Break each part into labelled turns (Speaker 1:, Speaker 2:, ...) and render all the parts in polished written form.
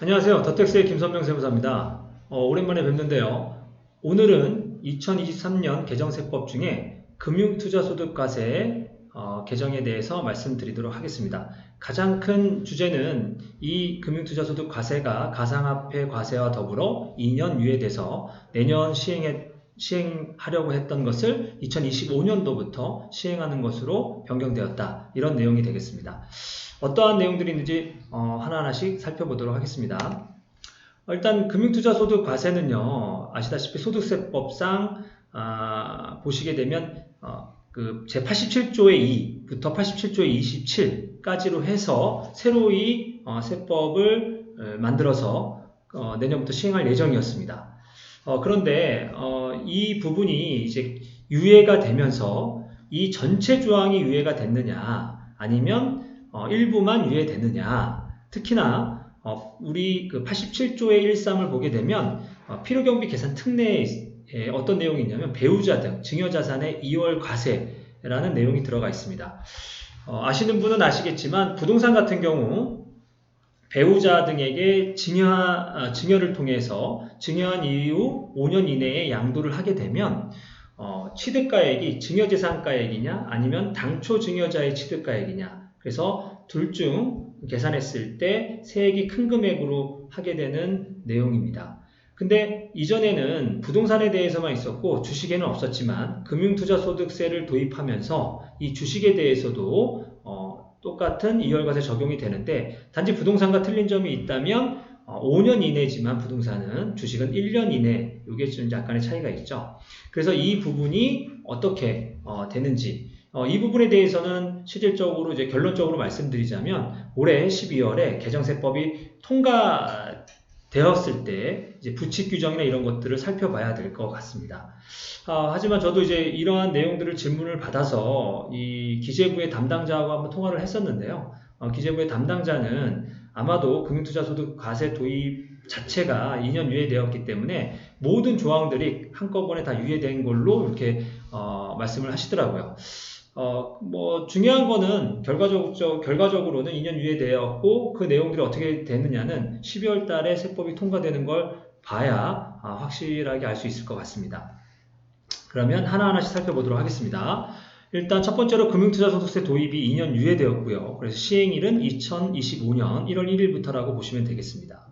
Speaker 1: 안녕하세요. 더텍스의 김선명 세무사입니다. 오랜만에 뵙는데요. 오늘은 2023년 개정세법 중에 금융투자소득과세 개정에 대해서 말씀드리도록 하겠습니다. 가장 큰 주제는 이 금융투자소득과세가 가상화폐 과세와 더불어 2년 유예돼서 내년 시행하려고 했던 것을 2025년도부터 시행하는 것으로 변경되었다. 이런 내용이 되겠습니다. 어떠한 내용들이 있는지 하나하나씩 살펴보도록 하겠습니다. 일단 금융투자소득 과세는요, 아시다시피 소득세법상 보시게 되면 그 제87조의 2부터 87조의 27까지로 해서 새로이 세법을 만들어서 내년부터 시행할 예정이었습니다. 그런데 이 부분이 이제 유예가 되면서 이 전체 조항이 유예가 됐느냐, 아니면 일부만 유예되느냐. 특히나 우리 그 87조의 1.3을 보게 되면 필요경비 계산 특례에 어떤 내용이 있냐면 배우자 등 증여자산의 2월 과세라는 내용이 들어가 있습니다. 아시는 분은 아시겠지만 부동산 같은 경우 배우자 등에게 증여를 통해서 증여한 이후 5년 이내에 양도를 하게 되면 취득가액이 증여재산가액이냐 아니면 당초 증여자의 취득가액이냐, 그래서 둘 중 계산했을 때 세액이 큰 금액으로 하게 되는 내용입니다. 근데 이전에는 부동산에 대해서만 있었고 주식에는 없었지만 금융투자소득세를 도입하면서 이 주식에 대해서도 똑같은 이월과세 적용이 되는데, 단지 부동산과 틀린 점이 있다면 5년 이내지만 부동산은, 주식은 1년 이내, 이게 좀 약간의 차이가 있죠. 그래서 이 부분이 어떻게 되는지, 이 부분에 대해서는 실질적으로 이제 결론적으로 말씀드리자면 올해 12월에 개정세법이 통과되었을 때 이제 부칙 규정이나 이런 것들을 살펴봐야 될 것 같습니다. 하지만 저도 이제 이러한 내용들을 질문을 받아서 이 기재부의 담당자하고 한번 통화를 했었는데요. 기재부의 담당자는 아마도 금융투자소득 과세 도입 자체가 2년 유예되었기 때문에 모든 조항들이 한꺼번에 다 유예된 걸로 이렇게 말씀을 하시더라고요. 중요한 거는 결과적으로는 2년 유예되었고 그 내용들이 어떻게 되느냐는 12월 달에 세법이 통과되는 걸 봐야 확실하게 알 수 있을 것 같습니다. 그러면 하나하나씩 살펴보도록 하겠습니다. 일단 첫 번째로 금융투자소득세 도입이 2년 유예되었고요. 그래서 시행일은 2025년 1월 1일부터라고 보시면 되겠습니다.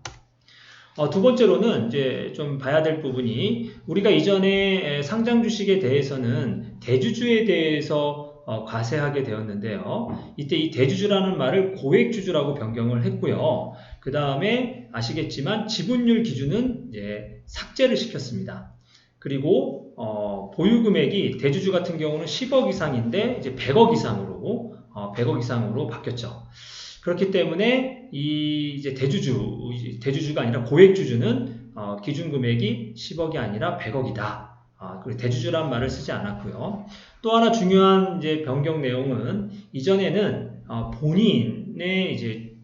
Speaker 1: 두 번째로는 이제 좀 봐야 될 부분이, 우리가 이전에 상장 주식에 대해서는 대주주에 대해서 과세하게 되었는데요. 이때 이 대주주라는 말을 고액주주라고 변경을 했고요. 그 다음에 아시겠지만 지분율 기준은 이제 삭제를 시켰습니다. 그리고 보유금액이 대주주 같은 경우는 10억 이상인데 이제 100억 이상으로 바뀌었죠. 그렇기 때문에 이제 대주주가 아니라 고액주주는 기준 금액이 10억이 아니라 100억이다. 그리고 대주주란 말을 쓰지 않았고요. 또 하나 중요한 이제 변경 내용은, 이전에는 본인의 이제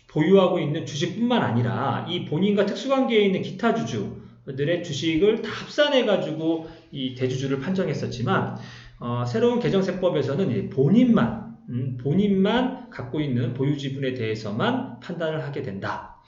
Speaker 1: 보유하고 있는 주식뿐만 아니라 이 본인과 특수관계에 있는 기타 주주들의 주식을 다 합산해가지고 이 대주주를 판정했었지만, 새로운 개정세법에서는 본인만 갖고 있는 보유 지분에 대해서만 판단을 하게 된다.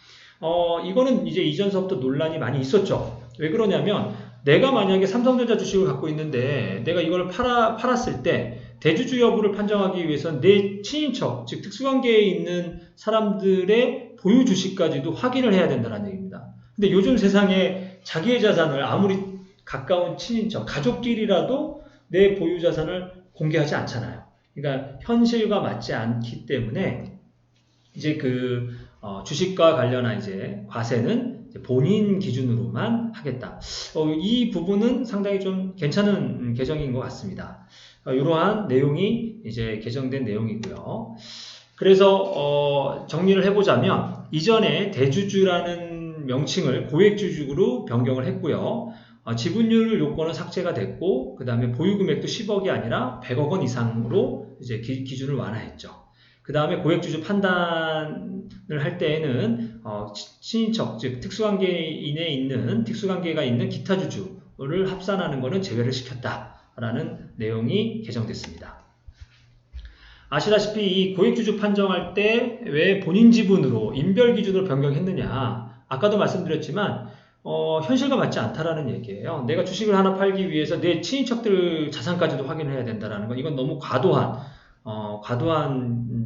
Speaker 1: 이거는 이제 이전서부터 논란이 많이 있었죠. 왜 그러냐면, 내가 만약에 삼성전자 주식을 갖고 있는데 내가 이걸 팔았을 때 대주주 여부를 판정하기 위해서는 내 친인척, 즉 특수관계에 있는 사람들의 보유 주식까지도 확인을 해야 된다는 얘기입니다. 근데 요즘 세상에 자기의 자산을 아무리 가까운 친인척, 가족끼리라도 내 보유 자산을 공개하지 않잖아요. 그러니까 현실과 맞지 않기 때문에 이제 주식과 관련한 이제 과세는 본인 기준으로만 하겠다. 이 부분은 상당히 좀 괜찮은 개정인 것 같습니다. 이러한 내용이 이제 개정된 내용이고요. 그래서 정리를 해보자면, 이전에 대주주라는 명칭을 고액주주로 변경을 했고요. 지분율 요건은 삭제가 됐고, 그 다음에 보유금액도 10억이 아니라 100억 원 이상으로 이제 기준을 완화했죠. 그 다음에 고액주주 판단을 할 때에는 친인척, 즉 특수관계가 있는 기타 주주를 합산하는 것은 제외를 시켰다라는 내용이 개정됐습니다. 아시다시피 이 고액주주 판정할 때 왜 본인 지분으로 인별 기준으로 변경했느냐. 아까도 말씀드렸지만 현실과 맞지 않다라는 얘기예요. 내가 주식을 하나 팔기 위해서 내 친인척들 자산까지도 확인을 해야 된다라는 건 이건 너무 과도한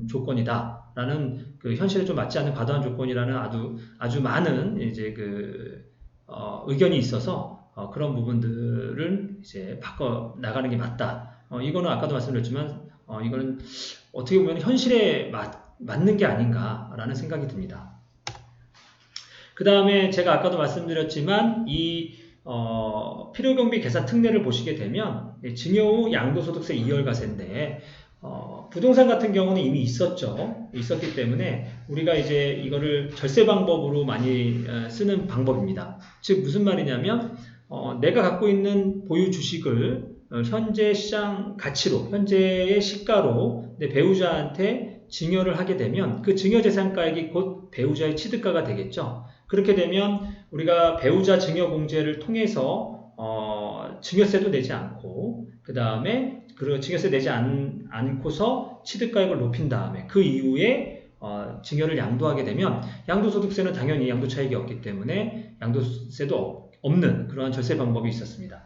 Speaker 1: 조건이다라는 그 현실에 좀 맞지 않는 과도한 조건이라는 아주 많은 이제 의견이 있어서 그런 부분들은 이제 바꿔 나가는 게 맞다. 이거는 아까도 말씀드렸지만 이거는 어떻게 보면 현실에 맞는 게 아닌가라는 생각이 듭니다. 그 다음에 제가 아까도 말씀드렸지만 이 필요경비 계산 특례를 보시게 되면 증여 후 양도소득세 2월과세인데 부동산 같은 경우는 이미 있었기 때문에 우리가 이제 이거를 절세 방법으로 많이 쓰는 방법입니다. 즉 무슨 말이냐면 내가 갖고 있는 보유 주식을 현재 시장 가치로, 현재의 시가로 내 배우자한테 증여를 하게 되면 그 증여재산가액이 곧 배우자의 취득가가 되겠죠. 그렇게 되면 우리가 배우자 증여공제를 통해서 증여세도 내지 않고 그 다음에 증여세 내지 않고서 취득가액을 높인 다음에 그 이후에 증여를 양도하게 되면 양도소득세는 당연히 양도차익이 없기 때문에 양도세도 없는 그러한 절세 방법이 있었습니다.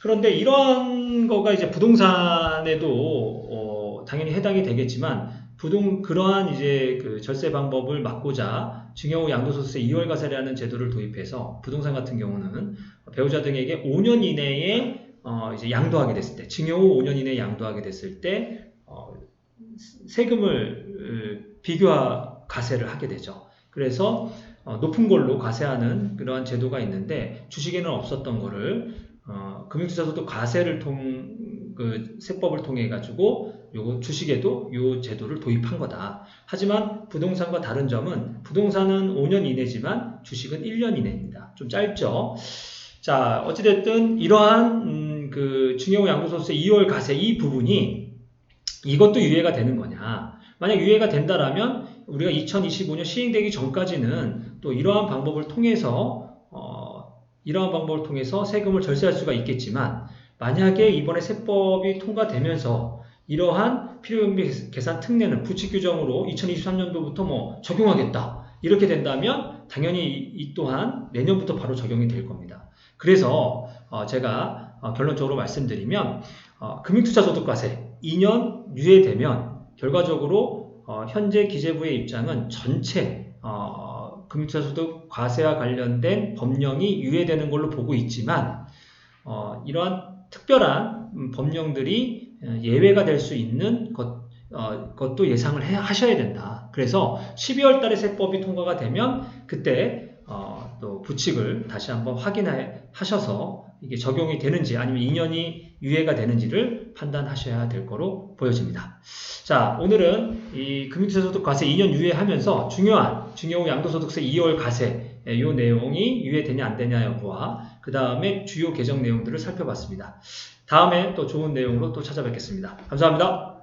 Speaker 1: 그런데 이런 거가 이제 부동산에도 당연히 해당이 되겠지만 그러한 이제 그 절세 방법을 막고자 증여 후 양도소득세 2월과세라는 제도를 도입해서 부동산 같은 경우는 배우자 등에게 5년 이내에 이제 양도하게 됐을 때, 증여 후 5년 이내에 양도하게 됐을 때 세금을 비교화 과세를 하게 되죠. 그래서 높은 걸로 과세하는 그러한 제도가 있는데 주식에는 없었던 거를 금융투자소득 과세를 세법을 통해 가지고 요거 주식에도 요 제도를 도입한 거다. 하지만 부동산과 다른 점은 부동산은 5년 이내지만 주식은 1년 이내입니다. 좀 짧죠. 자, 어찌됐든 이러한 증여 후 양도소득세 2월 과세 이 부분이 이것도 유예가 되는 거냐. 만약 유예가 된다라면 우리가 2025년 시행되기 전까지는 또 이러한 방법을 통해서 세금을 절세할 수가 있겠지만 만약에 이번에 세법이 통과되면서 이러한 필요경비 계산 특례는 부칙 규정으로 2023년도부터 적용하겠다. 이렇게 된다면 당연히 이 또한 내년부터 바로 적용이 될 겁니다. 그래서 제가 결론적으로 말씀드리면 금융투자소득과세 2년 유예되면 결과적으로 현재 기재부의 입장은 전체 금융투자소득 과세와 관련된 법령이 유예되는 걸로 보고 있지만 이러한 특별한 법령들이 예외가 될 수 있는 것도 예상을 하셔야 된다. 그래서 12월 달에 세법이 통과가 되면 그때 또 부칙을 다시 한번 확인하셔서 이게 적용이 되는지 아니면 2년이 유예가 되는지를 판단하셔야 될 거로 보여집니다. 자, 오늘은 이 금융투자소득 과세 2년 유예하면서 중요한 증여 후 양도소득세 2월 과세 이 내용이 유예되냐 안 되냐 여부와 그 다음에 주요 개정 내용들을 살펴봤습니다. 다음에 또 좋은 내용으로 또 찾아뵙겠습니다. 감사합니다.